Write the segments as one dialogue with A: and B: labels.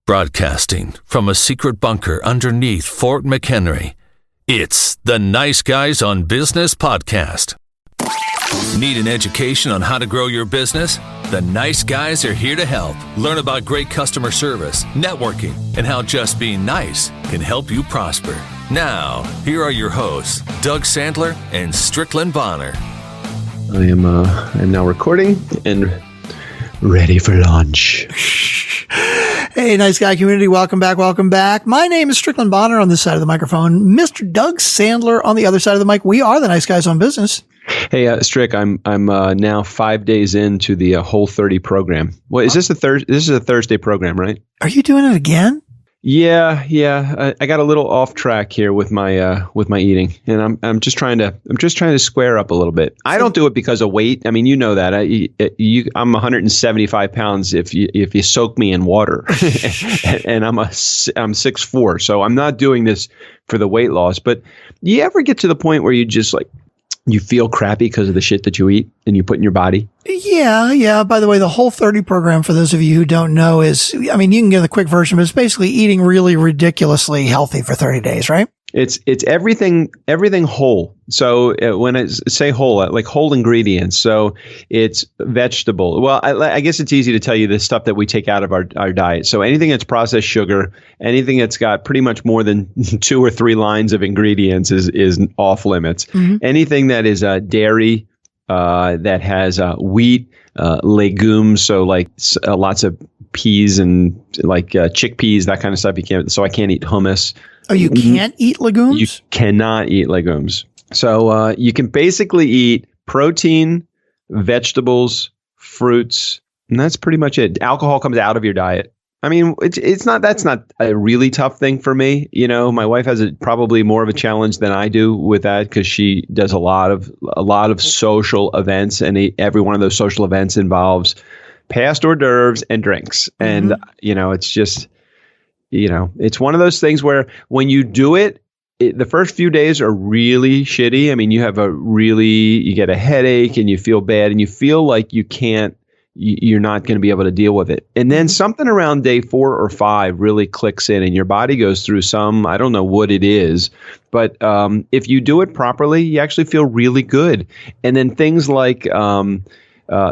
A: Broadcasting from a secret bunker underneath Fort McHenry, it's the Nice Guys on Business podcast. Need an education on how to grow your business? The Nice Guys are here to help. Learn about great customer service, networking, and how just being nice can help you prosper. Now, here are your hosts, Doug Sandler and Strickland Bonner.
B: I'm now recording and ready for launch.
C: Hey, Nice Guy community. Welcome back. My name is Strickland Bonner on this side of the microphone. Mr. Doug Sandler on the other side of the mic. We are the Nice Guys on Business.
B: Hey, Strick, I'm now 5 days into the Whole30 program. Well, is this this is a Thursday program, right?
C: Are you doing it again?
B: Yeah. I got a little off track here with my eating, and I'm just trying to square up a little bit. I don't do it because of weight. I mean, you know that I'm 175 pounds if you soak me in water, and I'm 6'4", so I'm not doing this for the weight loss. But you ever get to the point where you just you feel crappy because of the shit that you eat and you put in your body?
C: Yeah. By the way, the Whole30 program, for those of you who don't know, is, I mean, you can get the quick version, but it's basically eating really ridiculously healthy for 30 days, right?
B: It's everything whole. So when I say whole, like whole ingredients. So it's vegetable. Well, I guess it's easy to tell you the stuff that we take out of our diet. So anything that's processed sugar, anything that's got pretty much more than 2 or 3 lines of ingredients is off limits. Mm-hmm. Anything that is dairy, that has wheat, legumes. So lots of peas and chickpeas, that kind of stuff. I can't eat hummus.
C: Oh, you can't eat legumes?
B: You cannot eat legumes. So you can basically eat protein, vegetables, fruits, and that's pretty much it. Alcohol comes out of your diet. I mean, that's not a really tough thing for me. You know, my wife has probably more of a challenge than I do with that because she does a lot of social events, and every one of those social events involves past hors d'oeuvres and drinks. And, it's just, it's one of those things where when you do it, the first few days are really shitty. I mean, you get a headache and you feel bad and you feel like you're not going to be able to deal with it. And then something around day 4 or 5 really clicks in and your body goes through I don't know what it is, but if you do it properly, you actually feel really good. And then things like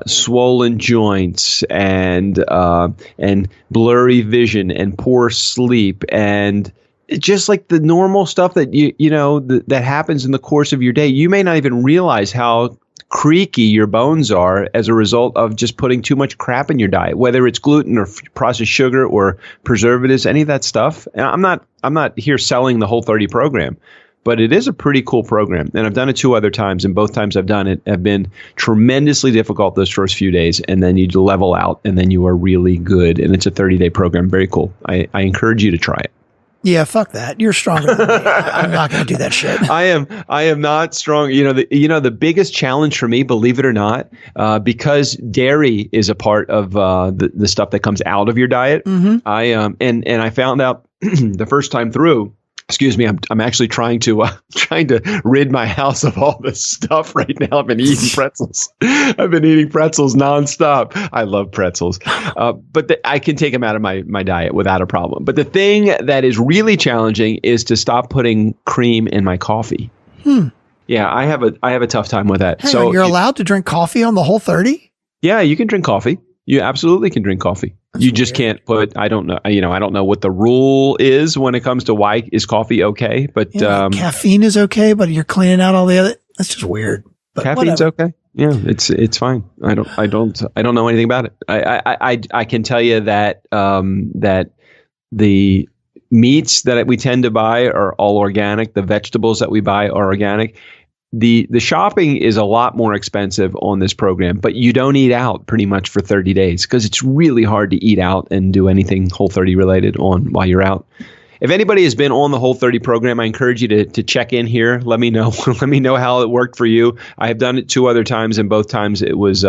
B: swollen joints and blurry vision and poor sleep and just like the normal stuff that that happens in the course of your day. You may not even realize how creaky your bones are as a result of just putting too much crap in your diet, whether it's gluten or processed sugar or preservatives, any of that stuff. And I'm not here selling the Whole30 program, but it is a pretty cool program. And I've done it 2 other times, and both times I've done it have been tremendously difficult those first few days, and then you level out, and then you are really good. And it's a 30-day program. Very cool. I encourage you to try it.
C: Yeah, fuck that. You're stronger than me. I'm not going to do that shit.
B: I am not strong. The biggest challenge for me, believe it or not, because dairy is a part of the stuff that comes out of your diet. Mm-hmm. I found out the first time through. Excuse me, I'm actually trying to rid my house of all this stuff right now. I've been eating pretzels. Nonstop. I love pretzels, but I can take them out of my diet without a problem. But the thing that is really challenging is to stop putting cream in my coffee. Yeah, I have a tough time with that.
C: So you're allowed to drink coffee on the Whole30?
B: Yeah, you can drink coffee. You absolutely can drink coffee. That's you just weird. Can't put, I don't know, I don't know what the rule is when it comes to why is coffie okay, but
C: caffeine is okay, but you're cleaning out all the other, that's just weird. But
B: caffeine's
C: whatever.
B: Okay. Yeah, it's fine. I don't know anything about it. I can tell you that that the meats that we tend to buy are all organic. The vegetables that we buy are organic. The shopping is a lot more expensive on this program, but you don't eat out pretty much for 30 days because it's really hard to eat out and do anything Whole30 related while you're out. If anybody has been on the Whole30 program, I encourage you to check in here. Let me know. Let me know how it worked for you. I have done it 2 other times, and both times it was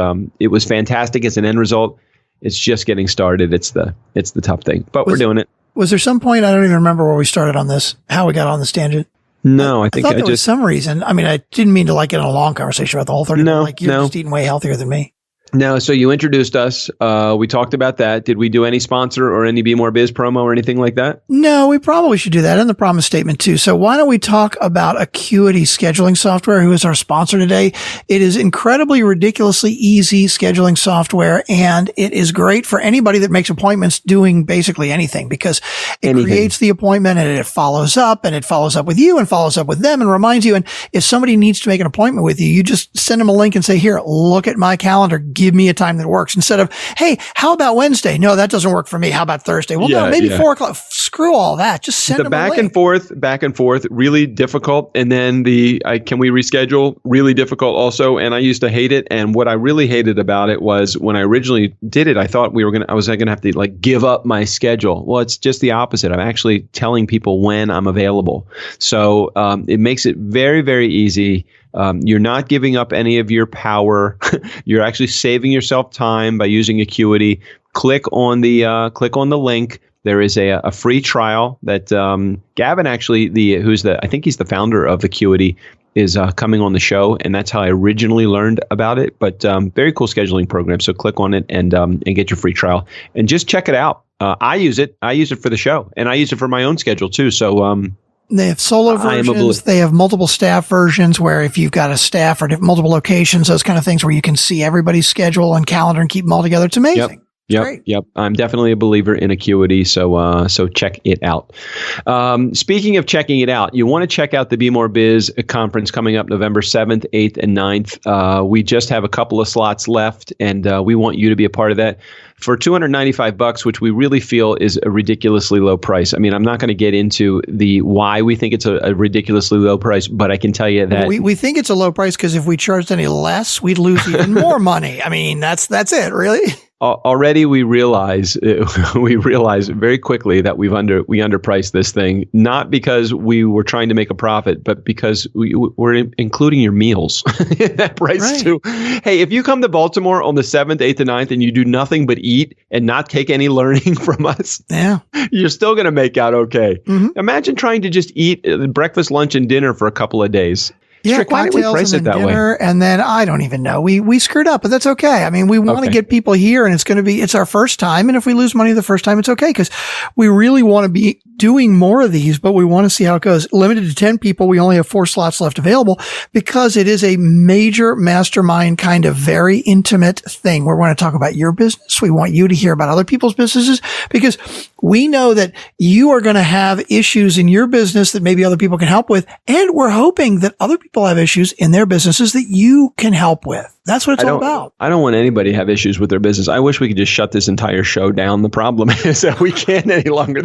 B: fantastic as an end result. It's just getting started. It's the tough thing, but we're doing it.
C: Was there some point, I don't even remember where we started on this, how we got on this tangent?
B: No, I think
C: thought there was some reason. I mean, I didn't mean to get in a long conversation about the Whole30. No, you're just eating way healthier than me.
B: No, so you introduced us. We talked about that. Did we do any sponsor or any BMoreBiz promo or anything like that?
C: No, we probably should do that in the promise statement too. So why don't we talk about Acuity Scheduling Software, who is our sponsor today? It is incredibly, ridiculously easy scheduling software, and it is great for anybody that makes appointments doing basically anything, because it creates the appointment and it follows up with you and follows up with them and reminds you. And if somebody needs to make an appointment with you, you just send them a link and say, here, look at my calendar. Give me a time that works, instead of, hey, how about Wednesday? No, that doesn't work for me. How about Thursday? Well, no, maybe 4 o'clock. Screw all that. Just send them a link.
B: Back and forth, really difficult. And then can we reschedule? Really difficult also. And I used to hate it. And what I really hated about it was when I originally did it, I thought I was going to have to give up my schedule. Well, it's just the opposite. I'm actually telling people when I'm available. So it makes it very, very easy. You're not giving up any of your power. You're actually saving yourself time by using Acuity. Click on the link. There is a free trial that Gavin actually, I think he's the founder of Acuity, is coming on the show, and that's how I originally learned about it. But very cool scheduling program. So click on it and get your free trial and just check it out. I use it. I use it for the show, and I use it for my own schedule too. So
C: they have solo versions. They have multiple staff versions where if you've got a staff or multiple locations, those kind of things where you can see everybody's schedule and calendar and keep them all together. It's amazing.
B: Yep. I'm definitely a believer in Acuity, so check it out. Speaking of checking it out, you want to check out the BMoreBiz conference coming up November 7th, 8th, and 9th. We just have a couple of slots left, and we want you to be a part of that. For $295, which we really feel is a ridiculously low price. I mean, I'm not going to get into the why we think it's a ridiculously low price, but I can tell you that
C: we think it's a low price because if we charged any less, we'd lose even more money. I mean, that's it, really.
B: Already we realize very quickly that we underpriced this thing, not because we were trying to make a profit, but because we're including your meals in that price too. Hey, if you come to Baltimore on the 7th, 8th, and 9th and you do nothing but eat and not take any learning from us, you're still going to make out okay. Mm-hmm. Imagine trying to just eat breakfast, lunch, and dinner for a couple of days.
C: Yeah, cocktails and then dinner, and then I don't even know. We screwed up, but that's okay. I mean, we want to get people here, and it's our first time. And if we lose money the first time, it's okay, because we really want to be doing more of these, but we want to see how it goes. Limited to 10 people. We only have 4 slots left available because it is a major mastermind kind of very intimate thing. We want to talk about your business. We want you to hear about other people's businesses, because we know that you are going to have issues in your business that maybe other people can help with. And we're hoping that other people have issues in their businesses that you can help with. That's what it's all about.
B: I don't want anybody to have issues with their business. I wish we could just shut this entire show down. The problem is that we can't any longer.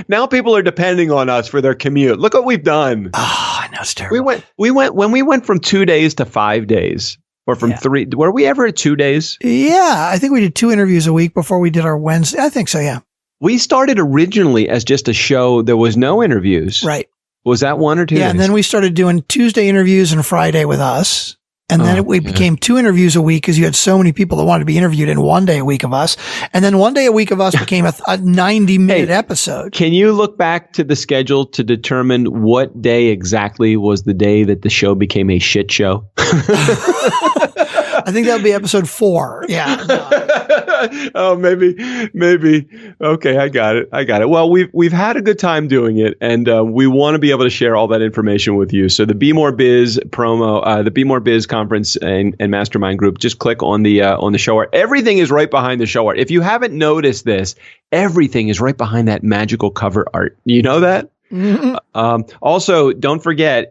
B: Now people are depending on us for their commute. Look what we've done.
C: Oh, I know, it's terrible.
B: When we went from 2 days to 5 days, or from 3. Were we ever at 2 days?
C: Yeah, I think we did 2 interviews a week before we did our Wednesday. I think so. Yeah.
B: We started originally as just a show. There was no interviews.
C: Right.
B: Was that 1 or 2 days?
C: Yeah, and then we started doing Tuesday interviews and Friday with us. And then it became 2 interviews a week because you had so many people that wanted to be interviewed in 1 day a week of us. And then 1 day a week of us became a 90-minute episode.
B: Can you look back to the schedule to determine what day exactly was the day that the show became a shit show?
C: I think that would be episode 4. Yeah.
B: Oh, maybe. Okay, I got it. Well, we've had a good time doing it, and we want to be able to share all that information with you. So the BMoreBiz promo, the BMoreBiz conference and mastermind group, just click on the show art. Everything is right behind the show art. If you haven't noticed this, everything is right behind that magical cover art. You know that? Mm-hmm. Also, don't forget,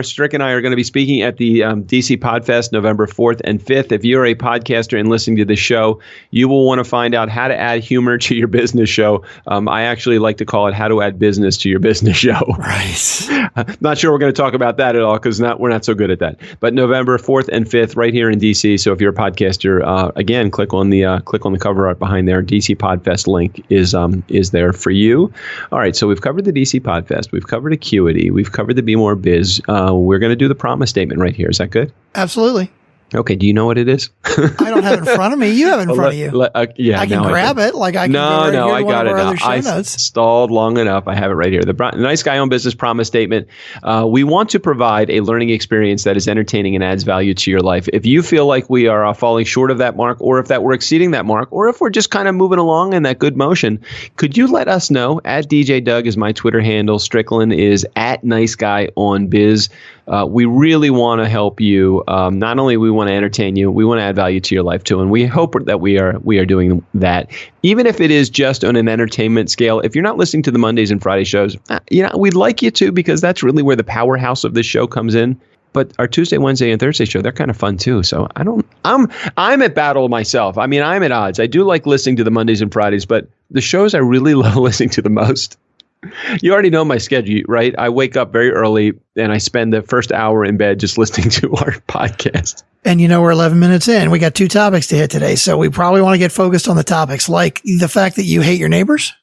B: Strick and I are going to be speaking at the DC Podfest November 4th and 5th. If you're a podcaster and listening to this show, you will want to find out how to add humor to your business show. I actually like to call it how to add business to your business show.
C: Right.
B: Not sure we're going to talk about that at all because we're not so good at that. But November 4th and 5th right here in DC. So if you're a podcaster, again, click on the cover art behind there. DC Podfest link is there for you. All right. So we've covered the DC Podfest. We've covered Acuity. We've covered the BMoreBiz. We're going to do the promise statement right here. Is that good?
C: Absolutely.
B: Okay, do you know what it is?
C: I don't have it in front of me. You have it in front of you.
B: Yeah,
C: I can grab it. Like I can
B: I got it now. I
C: notes.
B: stalled long enough. I have it right here. The Nice Guy on Business promise statement. We want to provide a learning experience that is entertaining and adds value to your life. If you feel like we are falling short of that mark, or if that we're exceeding that mark, or if we're just kind of moving along in that good motion, could you let us know? At DJ Doug is my Twitter handle. Strickland is at Nice Guy on Biz. We really want to help you. Not only we want to entertain you, we want to add value to your life too, and we hope that we are doing that. Even if it is just on an entertainment scale, if you're not listening to the Mondays and Friday shows, we'd like you to, because that's really where the powerhouse of this show comes in. But our Tuesday, Wednesday, and Thursday show, they're kind of fun too. So I'm at battle myself. I mean, I'm at odds. I do like listening to the Mondays and Fridays, but the shows I really love listening to the most. You already know my schedule, right? I wake up very early and I spend the first hour in bed just listening to our podcast.
C: And we're 11 minutes in. We got 2 topics to hit today. So we probably want to get focused on the topics, like the fact that you hate your neighbors.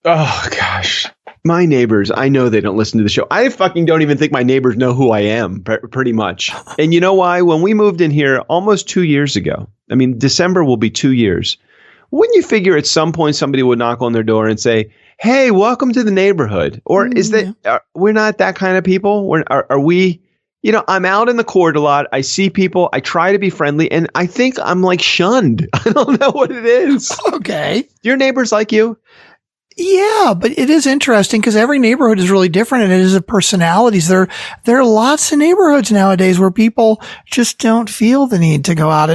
B: Oh, gosh. My neighbors, I know they don't listen to the show. I fucking don't even think my neighbors know who I am, pretty much. And you know why? When we moved in here almost 2 years ago, I mean, December will be 2 years. Wouldn't you figure at some point somebody would knock on their door and say, hey, welcome to the neighborhood? Or is that, we're not that kind of people? Are we, I'm out in the court a lot. I see people. I try to be friendly, and I think I'm like shunned. I don't know what it is.
C: Okay.
B: Your neighbors like you?
C: Yeah, but it is interesting because every neighborhood is really different, and it is the personalities. There are lots of neighborhoods nowadays where people just don't feel the need to go out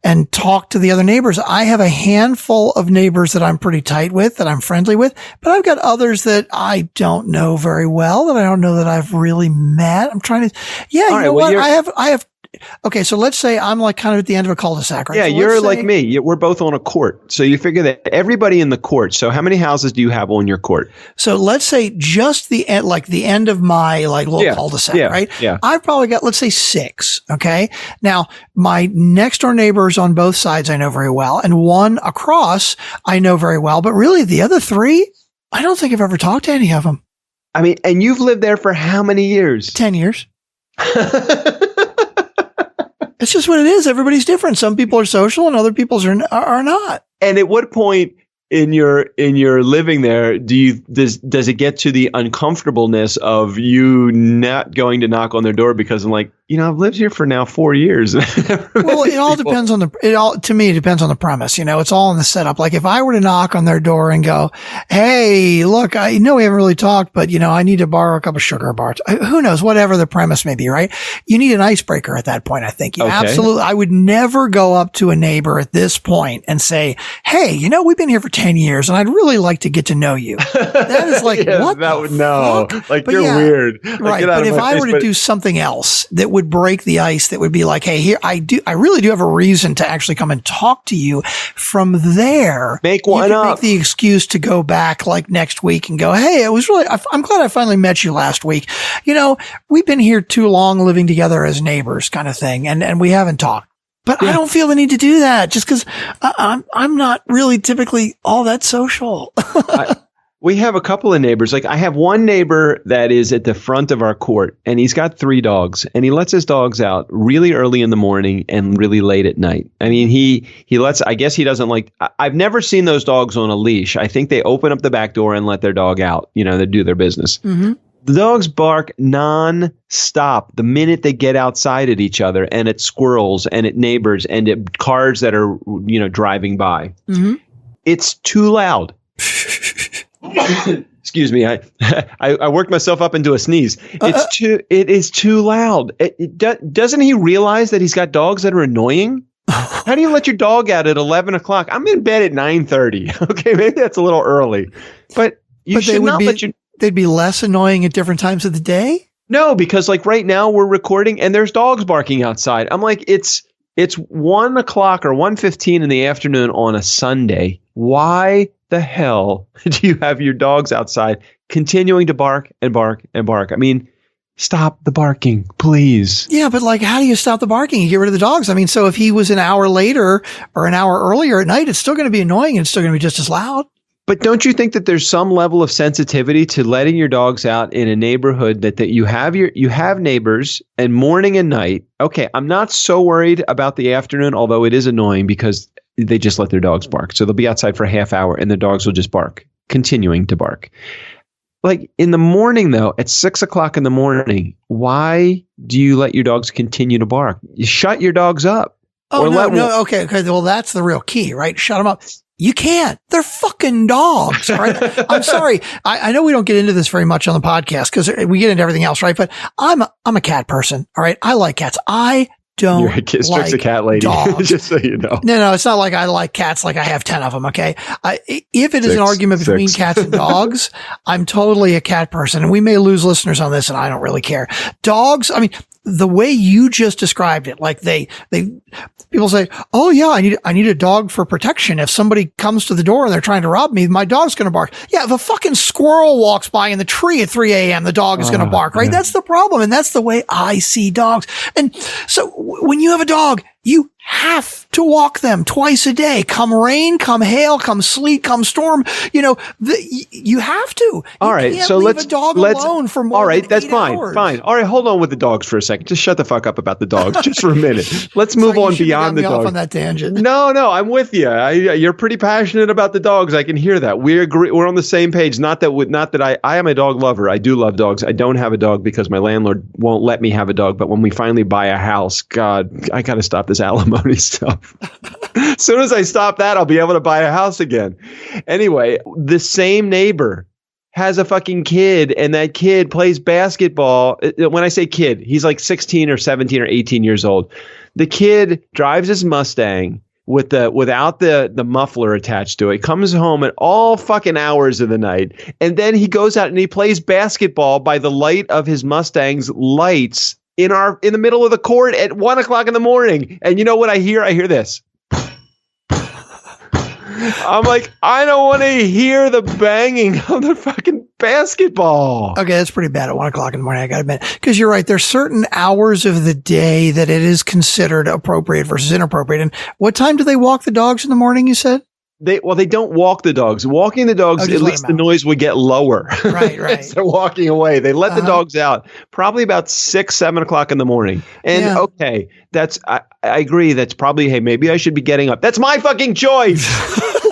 C: and talk to the other neighbors. I have a handful of neighbors that I'm pretty tight with, that I'm friendly with, but I've got others that I don't know very well, that I don't know that I've really met. I'm trying to, I have. Okay, so let's say I'm like kind of at the end of a cul-de-sac, right?
B: Yeah,
C: so
B: you're like me. We're both on a court. So you figure that everybody in the court. So how many houses do you have on your court?
C: So let's say just the end of my little cul-de-sac, right?
B: Yeah.
C: I've probably got, let's say 6. Okay. Now my next door neighbors on both sides I know very well, and one across I know very well, but really the other 3, I don't think I've ever talked to any of them. I
B: mean, and you've lived there for how many years?
C: 10 years. It's just what it is. Everybody's different. Some people are social and other people are not.
B: And at what point in your living there does it get to the uncomfortableness of you not going to knock on their door because I'm like, I've lived here for now 4 years.
C: Well, it all depends on to me, it depends on the premise. It's all in the setup. Like if I were to knock on their door and go, hey, look, I know we haven't really talked, but I need to borrow a couple of sugar bars. Who knows, whatever the premise may be, right? You need an icebreaker at that point. I think absolutely. I would never go up to a neighbor at this point and say, hey, we've been here for 10 years and I'd really like to get to know you. That is like, what that would know.
B: Like, you're weird.
C: Right. But if I were to do something else that would break the ice, that would be like, hey, here, I really do have a reason to actually come and talk to you. From there,
B: make the
C: excuse to go back like next week and go, hey, I'm glad I finally met you last week. We've been here too long living together as neighbors kind of thing. And we haven't talked. But I don't feel the need to do that just because I'm not really typically all that social.
B: We have a couple of neighbors. Like I have one neighbor that is at the front of our court, and he's got 3 dogs, and he lets his dogs out really early in the morning and really late at night. I mean, he lets, I guess he doesn't like, I've never seen those dogs on a leash. I think they open up the back door and let their dog out, they do their business. Mm-hmm. The dogs bark non-stop the minute they get outside at each other and at squirrels and at neighbors and at cars that are, driving by. Mm-hmm. It's too loud. Excuse me. I worked myself up into a sneeze. It is too loud. Doesn't he realize that he's got dogs that are annoying? How do you let your dog out at 11 o'clock? I'm in bed at 9:30. Okay. Maybe that's a little early, but
C: they'd be less annoying at different times of the day.
B: No, because like right now we're recording and there's dogs barking outside. I'm like, it's 1 o'clock or 1:15 in the afternoon on a Sunday. Why the hell do you have your dogs outside continuing to bark and bark and bark? I mean, stop the barking, please.
C: Yeah, but like, how do you stop the barking? You get rid of the dogs. I mean, so if he was an hour later or an hour earlier at night, it's still going to be annoying and it's still going to be just as loud.
B: But don't you think that there's some level of sensitivity to letting your dogs out in a neighborhood that you have neighbors and morning and night? Okay, I'm not so worried about the afternoon, although it is annoying because they just let their dogs bark. So they'll be outside for a half hour and the dogs will just bark, continuing to bark. Like in the morning, though, at 6 o'clock in the morning, why do you let your dogs continue to bark? You shut your dogs up.
C: Oh, no. Okay. Well, that's the real key, right? Shut them up. You can't. They're fucking dogs, right? I'm sorry. I know we don't get into this very much on the podcast because we get into everything else, right? But I'm a cat person, all right? I like cats. I don't
B: You're a cat lady,
C: dogs.
B: Just so you know.
C: No, it's not like I like cats like I have 10 of them, okay? If it is an argument between cats and dogs, I'm totally a cat person. And we may lose listeners on this, and I don't really care. Dogs, I mean, the way you just described it, like people say, oh yeah, I need a dog for protection. If somebody comes to the door and they're trying to rob me, my dog's going to bark. Yeah. If a fucking squirrel walks by in the tree at 3 a.m., the dog is going to bark, right? Yeah. That's the problem. And that's the way I see dogs. And so when you have a dog, you have to walk them twice a day. Come rain, come hail, come sleet, come storm. You know, you have to.
B: All right. So
C: let's leave a dog alone for more.
B: All right. That's fine.
C: Hours.
B: Fine. All right. Hold on with the dogs for a second. Just shut the fuck up about the dogs just for a minute. Let's move on beyond the dogs.
C: On that tangent.
B: No, I'm with you. You're pretty passionate about the dogs. I can hear that. We agree. We're on the same page. Not that I am a dog lover. I do love dogs. I don't have a dog because my landlord won't let me have a dog. But when we finally buy a house, God, I got to stop this alimony stuff. As soon as I stop that, I'll be able to buy a house again. Anyway, the same neighbor has a fucking kid, and that kid plays basketball. When I say kid, he's like 16 or 17 or 18 years old. The kid drives his Mustang without the muffler attached to it, comes home at all fucking hours of the night, and then he goes out and he plays basketball by the light of his Mustang's lights in the middle of the court at 1 o'clock in the morning. And you know what I hear? I hear this. I'm like, I don't want to hear the banging of the fucking basketball.
C: Okay, that's pretty bad at 1 o'clock in the morning, I gotta admit. Because you're right, there's certain hours of the day that it is considered appropriate versus inappropriate. And what time do they walk the dogs in the morning, you said?
B: They don't walk the dogs. Walking the dogs, at least the noise would get lower.
C: Right.
B: As they're walking away. They let the dogs out probably about 6, 7 o'clock in the morning. And okay, I agree. That's probably, hey, maybe I should be getting up. That's my fucking choice.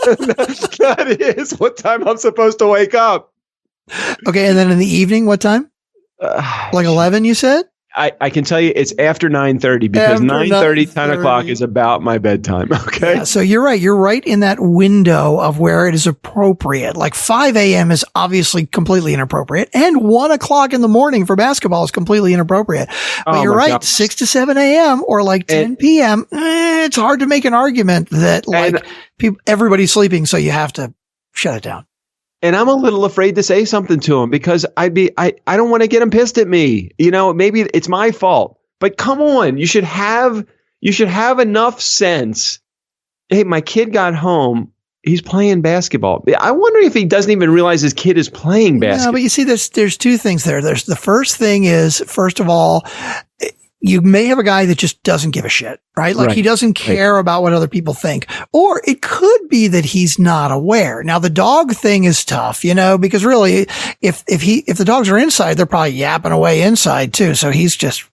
B: That is what time I'm supposed to wake up.
C: Okay. And then in the evening, what time? Like 11, you said?
B: I can tell you it's after 9:30 because 9:30, 10 o'clock is about my bedtime. Okay.
C: Yeah, so you're right. You're right in that window of where it is appropriate. Like 5 a.m. is obviously completely inappropriate, and 1 o'clock in the morning for basketball is completely inappropriate. But you're right. God. 6 to 7 a.m. or like 10 p.m. It's hard to make an argument that everybody's sleeping, so you have to shut it down.
B: And I'm a little afraid to say something to him because I don't want to get him pissed at me. You know, maybe it's my fault, but come on, you should have enough sense. Hey, my kid got home. He's playing basketball. I wonder if he doesn't even realize his kid is playing basketball.
C: No, but you see, there's two things there. There's the first thing is, first of all, you may have a guy that just doesn't give a shit, right? Like he doesn't care about what other people think. Or it could be that he's not aware. Now the dog thing is tough, you know, because really if the dogs are inside, they're probably yapping away inside too. So he's just,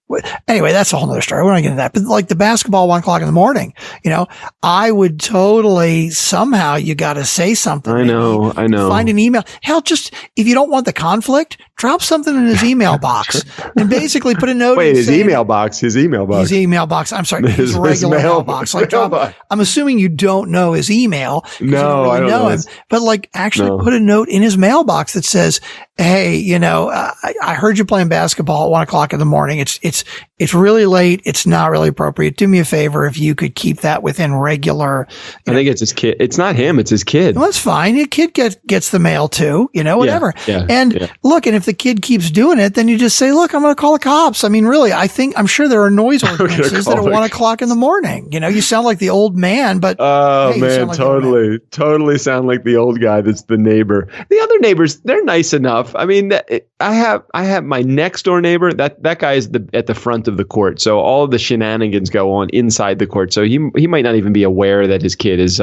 C: anyway, that's a whole nother story. We're not getting into that. But like the basketball 1 o'clock in the morning, you know, I would totally somehow you got to say something.
B: I know.
C: Find an email. Hell, just if you don't want the conflict, drop something in his email box and basically put a note.
B: Wait, his email box. His email box.
C: I'm sorry. His regular mailbox. Like I'm assuming you don't know his email.
B: No,
C: really
B: I don't know
C: him. But like actually put a note in his mailbox that says, hey, you know, I heard you playing basketball at 1 o'clock in the morning. It's really late. It's not really appropriate. Do me a favor if you could keep that within regular.
B: I think it's his kid. It's not him. It's his kid.
C: Well, that's fine. Your kid gets the mail too, you know, whatever. Look, and if the kid keeps doing it, then you just say, look, I'm going to call the cops. I mean, really, I'm sure there are noise ordinances that are 1 o'clock in the morning. You know, you sound like the old man, but
B: man, totally sound like the old guy that's the neighbor. The other neighbors, they're nice enough. I mean, I have my next door neighbor. That guy is at the front front of the court. So all of the shenanigans go on inside the court. So he might not even be aware that his kid is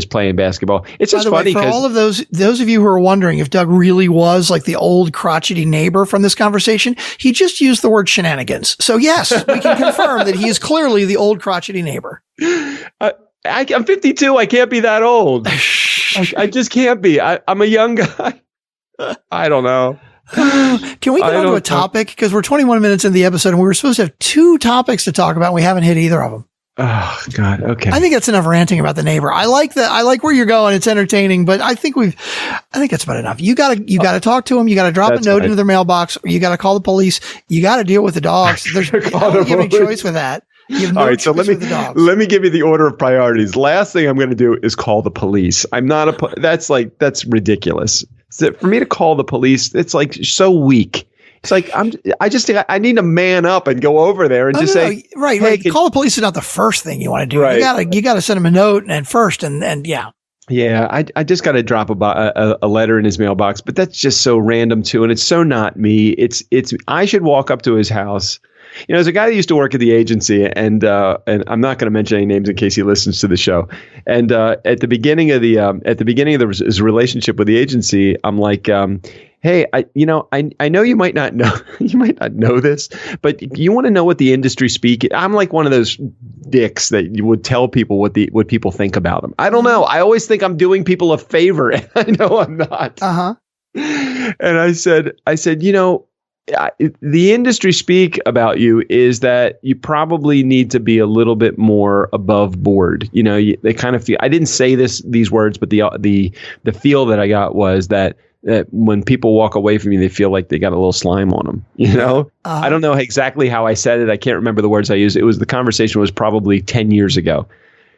B: playing basketball. It's just funny
C: for all of those of you who are wondering if Doug really was like the old crotchety neighbor from this conversation, he just used the word shenanigans. So yes, we can confirm that he is clearly the old crotchety neighbor.
B: I'm 52. I can't be that old. I just can't be. I'm a young guy. I don't know.
C: Can we get on to a topic? Because we're 21 minutes into the episode and we were supposed to have 2 topics to talk about. And we haven't hit either of them.
B: Oh God. Okay.
C: I think that's enough ranting about the neighbor. I like that. I like where you're going. It's entertaining, but I think that's about enough. You gotta talk to them. You gotta drop a note into their mailbox, or you gotta call the police. You gotta deal with the dogs. There's no giving choice with that. You have no
B: All right, so let me give you the order of priorities. Last thing I'm going to do is call the police. I'm not that's ridiculous. So for me to call the police, it's like so weak. It's like I need to man up and go over there and say,
C: right. Call the police is not the first thing you want to do. Right. You gotta send them a note and first and yeah.
B: Yeah, I just got to drop a letter in his mailbox, but that's just so random too, and it's so not me. It's I should walk up to his house. You know, there's a guy that used to work at the agency, and I'm not going to mention any names in case he listens to the show. And at the beginning of his relationship with the agency, I'm like, hey, I know you might not know this, but you want to know what the industry speak. I'm like one of those dicks that you would tell people what people think about them. I don't know. I always think I'm doing people a favor, and I know I'm not. And I said, the industry speak about you is that you probably need to be a little bit more above board. You know, they kind of feel. I didn't say these words, but the feel that I got was that when people walk away from you, they feel like they got a little slime on them. You know, I don't know exactly how I said it. I can't remember the words I used. The conversation was probably 10 years ago.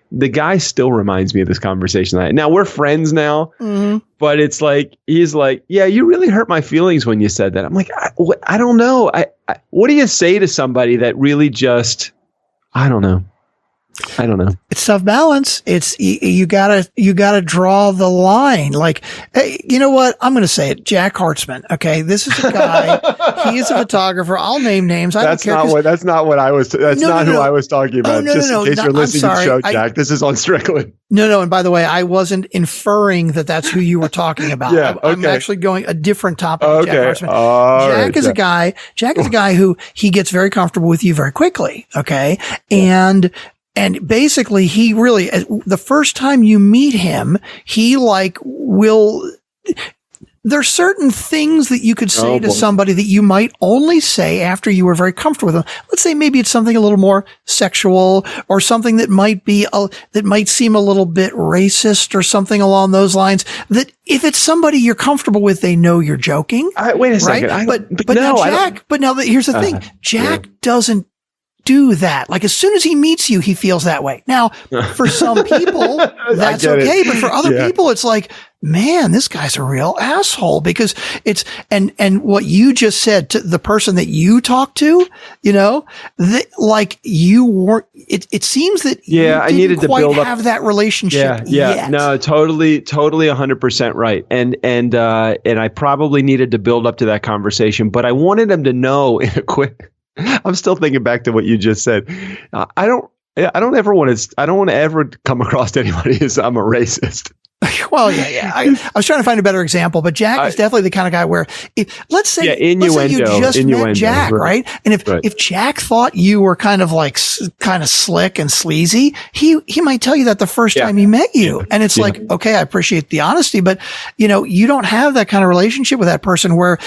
B: The guy still reminds me of this conversation. Now we're friends now, but it's like, he's like, yeah, you really hurt my feelings when you said that. I'm like, I don't know. What do you say to somebody that really just, I don't know. It's tough balance. It's you gotta draw the line. Like, hey, you know what? I'm going to say it. Jack Hartzman. Okay, this is a guy. He is a photographer. I'll name names. That's not what I was. That's not who I was talking about. In case you're listening to the show, Jack. This is on Strickland. No. And by the way, I wasn't inferring that that's who you were talking about. Yeah, okay. I'm actually going a different topic. Okay. Jack Hartzman. Jack is a guy. Jack is a guy who he gets very comfortable with you very quickly. Okay, And basically, he really, the first time you meet him, he there's certain things that you could say to somebody that you might only say after you were very comfortable with them. Let's say maybe it's something a little more sexual or something that might seem a little bit racist or something along those lines, that if it's somebody you're comfortable with, they know you're joking. Wait a second.
C: Here's the thing. Jack doesn't do that. Like, as soon as he meets you, he feels that way. Now, for some people, that's okay. But for other people, it's like, man, this guy's a real asshole, because it's, and what you just said to the person that you talked to, you know, that like you weren't, it seems that
B: I needed to build up,
C: have that relationship. Yet.
B: No, totally 100% right. And I probably needed to build up to that conversation, but I wanted him to know in a quick, I'm still thinking back to what you just said. I don't ever want to ever come across anybody as I'm a racist.
C: Well, yeah. I was trying to find a better example, but Jack is definitely the kind of guy where, let's say you just met Jack, right? And if Jack thought you were kind of slick and sleazy, he might tell you that the first time he met you. And it's like, okay, I appreciate the honesty, but you know, you don't have that kind of relationship with that person where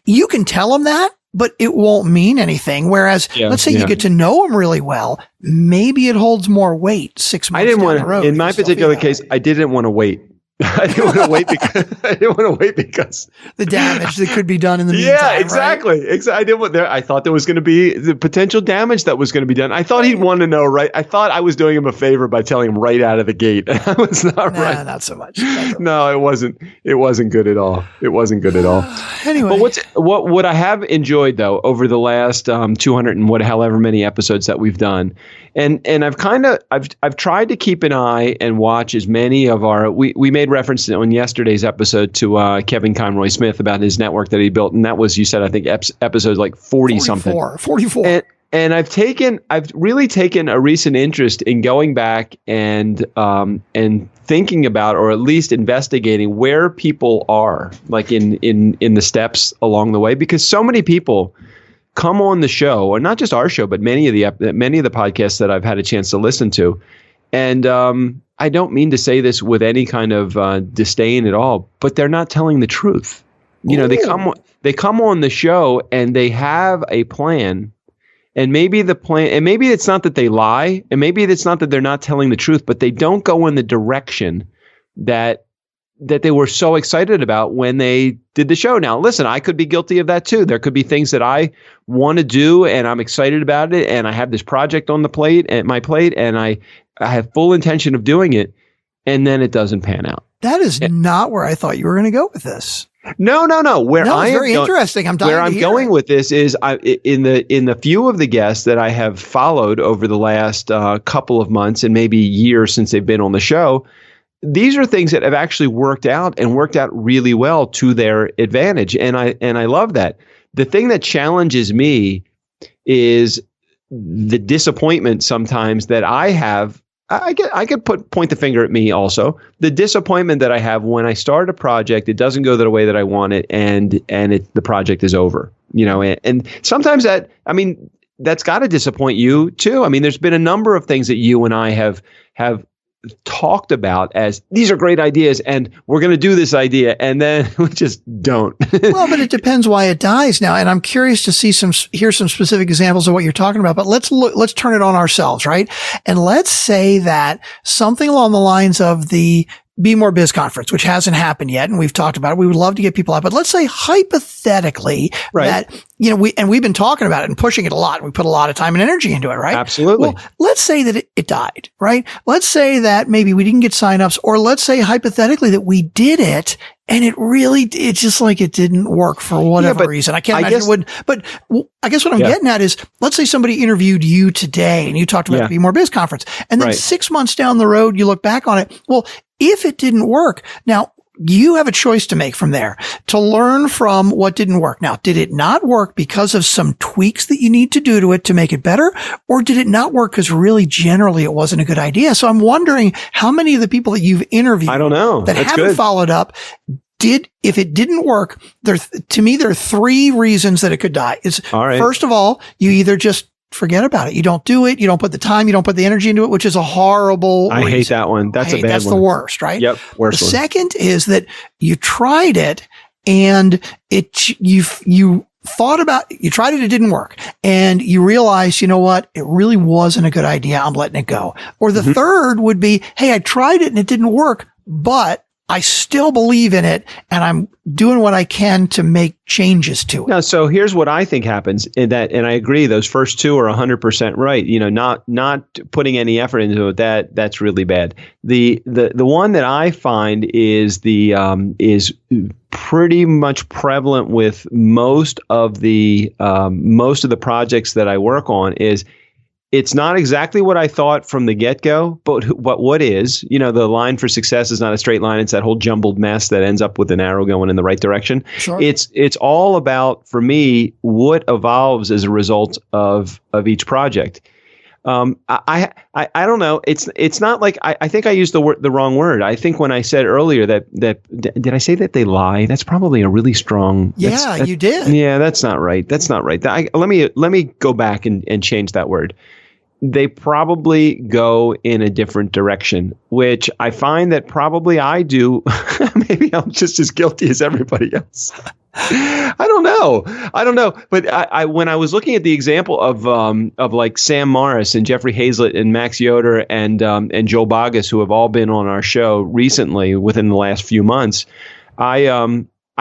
C: you can tell him that, but it won't mean anything. Whereas, let's say you get to know him really well, maybe it holds more weight 6 months down the road.
B: In my particular case, I didn't want to wait. I didn't want to wait because
C: the damage that could be done in the meantime.
B: Yeah, exactly. Right? Exactly. I thought there was going to be the potential damage that was going to be done. I thought he'd want to know, right? I thought I was doing him a favor by telling him right out of the gate. I was not right.
C: Not so much.
B: No, it wasn't. It wasn't good at all. It wasn't good at all.
C: Anyway,
B: but what I have enjoyed though over the last 200 and however many episodes that we've done, and I've tried to keep an eye and watch as many of our we made reference on yesterday's episode to Kevin Conroy Smith about his network that he built, and that was, you said, I think episodes like 40 something.
C: 44.
B: And I've really taken a recent interest in going back and thinking about, or at least investigating where people are, like in the steps along the way, because so many people come on the show, or not just our show, but many of the podcasts that I've had a chance to listen to. And I don't mean to say this with any kind of disdain at all, but they're not telling the truth. You know, they come on the show and they have a plan. And maybe it's not that they lie, and maybe it's not that they're not telling the truth, but they don't go in the direction that they were so excited about when they did the show. Now, listen, I could be guilty of that too. There could be things that I want to do and I'm excited about it, and I have this project on my plate, and I have full intention of doing it, and then it doesn't pan out.
C: That is not where I thought you were going to go with this.
B: No.
C: Interesting. I'm
B: going with this is in the few of the guests that I have followed over the last couple of months and maybe years since they've been on the show. These are things that have actually worked out really well to their advantage, and I love that. The thing that challenges me is the disappointment sometimes that I have. I could point the finger at me also. The disappointment that I have when I start a project, it doesn't go the way that I want it, and the project is over. You know, and sometimes that's got to disappoint you too. I mean, there's been a number of things that you and I have talked about as these are great ideas and we're going to do this idea, and then we just don't.
C: Well, but it depends why it dies now. And I'm curious to hear some specific examples of what you're talking about, but let's turn it on ourselves, right? And let's say that something along the lines of the BMoreBiz conference, which hasn't happened yet, and we've talked about it. We would love to get people out, but let's say hypothetically that, you know, we've been talking about it and pushing it a lot. We put a lot of time and energy into it, right?
B: Absolutely.
C: Well, let's say that it died, right? Let's say that maybe we didn't get signups, or let's say hypothetically that we did it and it's just like it didn't work for whatever reason. I can't imagine it wouldn't. But I guess what I'm getting at is, let's say somebody interviewed you today and you talked about the BMoreBiz conference, and then 6 months down the road, you look back on it. Well, if it didn't work, now you have a choice to make from there to learn from what didn't work. Now, did it not work because of some tweaks that you need to do to it to make it better? Or did it not work because really generally it wasn't a good idea? So I'm wondering how many of the people that you've interviewed that haven't followed up if it didn't work, to me, there are three reasons that it could die. First of all, you either just forget about it. You don't do it. You don't put the time. You don't put the energy into it, which is a horrible reason.
B: Hate that one. That's a bad one.
C: That's the worst, right?
B: Yep. Worst
C: one.
B: The
C: second is that you tried it and you tried it, it didn't work. And you realize, you know what? It really wasn't a good idea. I'm letting it go. Or the third would be, hey, I tried it and it didn't work, but I still believe in it, and I'm doing what I can to make changes to it.
B: Now, so here's what I think happens in that, and I agree, those first two are 100% right. You know, not putting any effort into it, that's really bad. The one that I find is is pretty much prevalent with most of the projects that I work on is, it's not exactly what I thought from the get-go, but what is, you know, the line for success is not a straight line. It's that whole jumbled mess that ends up with an arrow going in the right direction.
C: Sure.
B: It's all about, for me, what evolves as a result of each project. I don't know. It's not like I think I used the wrong word. I think when I said earlier that did I say that they lie? That's probably a really strong.
C: You did.
B: Yeah, that's not right. That's not right. Let me go back and change that word. They probably go in a different direction, which I find that probably I do. Maybe I'm just as guilty as everybody else. I don't know. But I when I was looking at the example of like Sam Morris and Jeffrey Hazlett and Max Yoder and Joe Bogus, who have all been on our show recently within the last few months,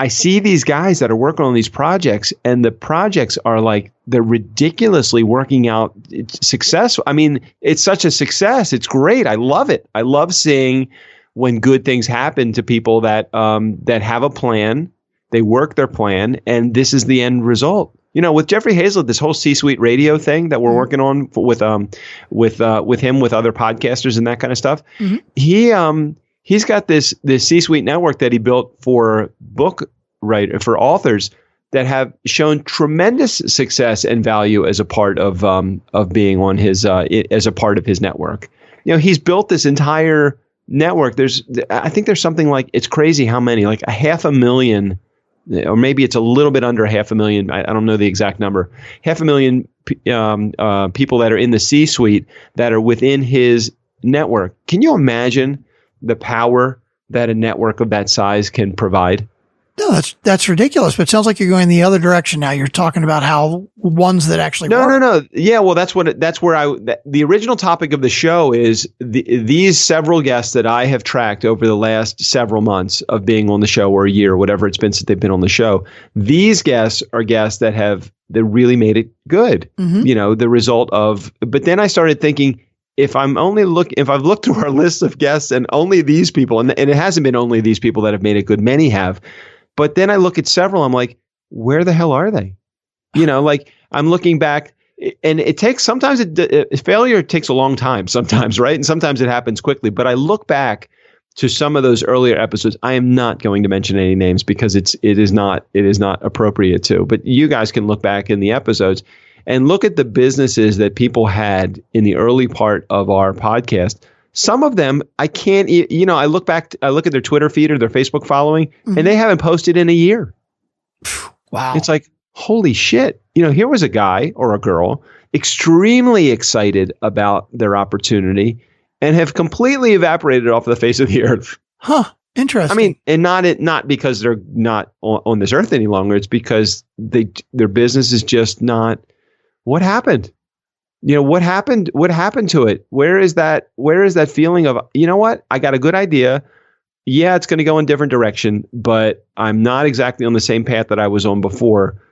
B: I see these guys that are working on these projects, and the projects are like, they're ridiculously working out. It's successful. I mean, it's such a success. It's great. I love it. I love seeing when good things happen to people that have a plan, they work their plan, and this is the end result. You know, with Jeffrey Hazlett, this whole C-suite radio thing that we're working on with him, with other podcasters and that kind of stuff. Mm-hmm. He's got this C-suite network that he built for for authors, that have shown tremendous success and value as a part of being on his as a part of his network. He's built this entire network. I think there's something like, it's crazy how many, like 500,000, or maybe it's a little bit under 500,000. I don't know the exact number. 500,000 people that are in the C-suite that are within his network. Can you imagine the power that a network of that size can provide?
C: No, that's ridiculous. But it sounds like you're going the other direction now. You're talking about how ones that actually work.
B: No. Yeah, well, that's where the original topic of the show is these several guests that I have tracked over the last several months of being on the show, or a year, whatever it's been since they've been on the show. These guests are guests that really made it good. Mm-hmm. The result of. But then I started thinking, if I've looked through our list of guests and only these people, and it hasn't been only these people that have made it good, many have. But then I look at several, I'm like, where the hell are they? Like I'm looking back, and failure takes a long time sometimes, right? And sometimes it happens quickly. But I look back to some of those earlier episodes. I am not going to mention any names because it is not appropriate to. But you guys can look back in the episodes and look at the businesses that people had in the early part of our podcast. Some of them, I can't, I look at their Twitter feed or their Facebook following, and they haven't posted in a year.
C: Wow.
B: It's like, holy shit. Here was a guy or a girl extremely excited about their opportunity and have completely evaporated off the face of the earth.
C: Huh. Interesting.
B: I mean, and not because they're not on this earth any longer. It's because their business is just not. What happened? What happened? What happened to it? Where is that feeling of, what? I got a good idea. Yeah, it's going to go in a different direction, but I'm not exactly on the same path that I was on before.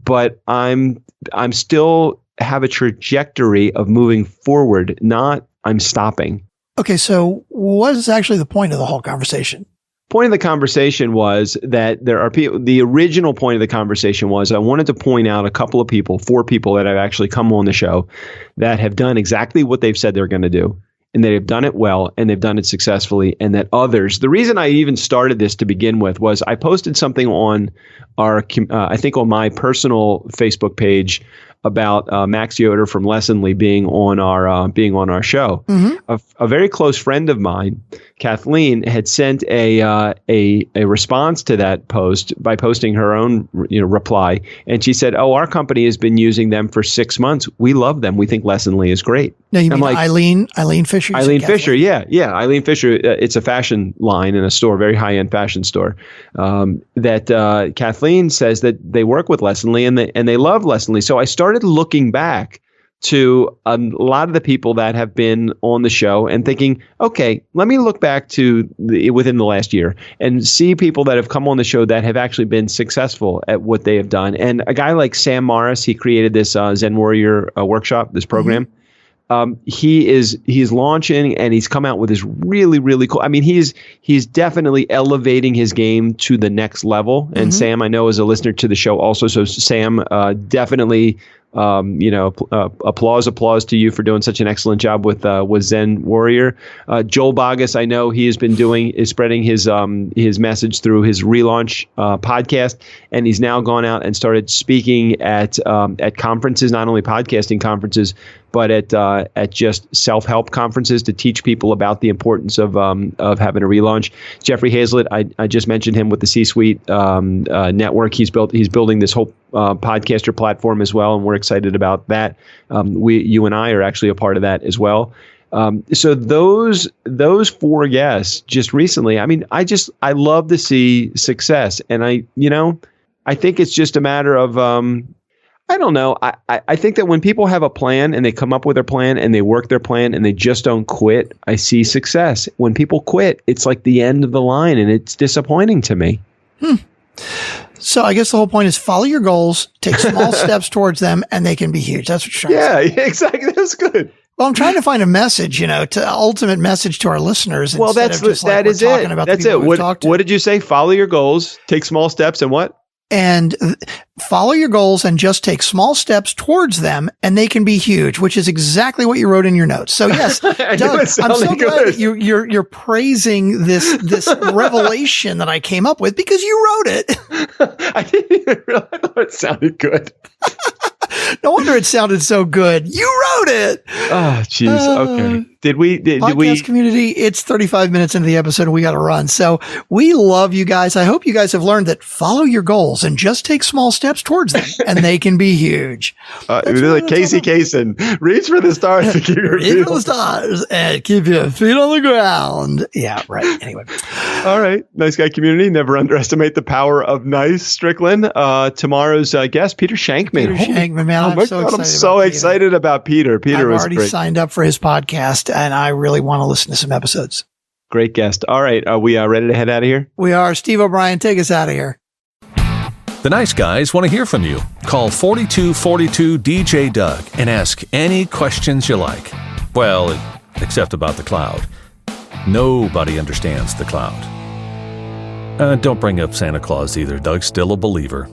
B: But I'm still have a trajectory of moving forward, not I'm stopping.
C: Okay, so what is actually the point of the whole conversation?
B: Point of the conversation was that there are people. The original point of the conversation was I wanted to point out a couple of people, 4 people that have actually come on the show that have done exactly what they've said they're going to do, and they've done it well, and they've done it successfully, and that others. The reason I even started this to begin with was I posted something on on my personal Facebook page about Max Yoder from Lessonly being on our show. Mm-hmm. A very close friend of mine, Kathleen, had sent a response to that post by posting her own reply, and she said, "Oh, our company has been using them for 6 months. We love them. We think Lessonly is great."
C: Now you mean like, Eileen Fisher?
B: Eileen Fisher, yeah, Eileen Fisher. It's a fashion line in a store, very high-end fashion store. That Kathleen says that they work with Lessonly and they love Lessonly. So I started looking back to a lot of the people that have been on the show and thinking, okay, let me look back to within the last year and see people that have come on the show that have actually been successful at what they have done. And a guy like Sam Morris, he created this Zen Warrior workshop, this program. Mm-hmm. He's launching, and he's come out with this really, really cool. I mean, he's definitely elevating his game to the next level. And Sam, I know, is a listener to the show also. So Sam, definitely, applause to you for doing such an excellent job with Zen Warrior. Joel Bogus, I know he has been spreading his message through his relaunch podcast, and he's now gone out and started speaking at conferences, not only podcasting conferences, but at just self-help conferences to teach people about the importance of having a relaunch. Jeffrey Hazlett, I just mentioned him with the C-Suite network. He's building this whole podcaster platform as well, and we're excited about that. You and I are actually a part of that as well. So those 4 guests just recently, I mean, I love to see success, and I think it's just a matter of I don't know. I think that when people have a plan and they come up with their plan and they work their plan and they just don't quit, I see success. When people quit, it's like the end of the line, and it's disappointing to me.
C: So I guess the whole point is follow your goals, take small steps towards them, and they can be huge. That's what you're trying to say.
B: Yeah, exactly. That's good.
C: Well, I'm trying to find a message, to ultimate message to our listeners.
B: Well, that is it. That's it. What did you say? Follow your goals, take small steps, and what?
C: And follow your goals and just take small steps towards them, and they can be huge, which is exactly what you wrote in your notes. So yes, Doug, I'm so glad that you're praising this revelation that I came up with, because you wrote it.
B: I didn't even realize. I thought it sounded good.
C: No wonder it sounded so good. You wrote it.
B: Oh, jeez. Okay. Did we?
C: Community, it's 35 minutes into the episode and we got to run. So we love you guys. I hope you guys have learned that follow your goals and just take small steps towards them and they can be huge.
B: Like Casey Kasem, reach for the stars to keep your feet
C: for the stars and keep your feet on the ground. Yeah, right. Anyway.
B: All right. Nice guy community. Never underestimate the power of nice, Strickland. Tomorrow's guest, Peter Shankman.
C: Shankman, man. I'm
B: so excited about Peter. Peter was
C: already signed up for his podcast, and I really want to listen to some episodes.
B: Great guest. All right. Are we ready to head out of here?
C: We are. Steve O'Brien, take us out of here.
A: The nice guys want to hear from you. Call 4242 DJ Doug and ask any questions you like. Well, except about the cloud. Nobody understands the cloud. Don't bring up Santa Claus either. Doug's still a believer.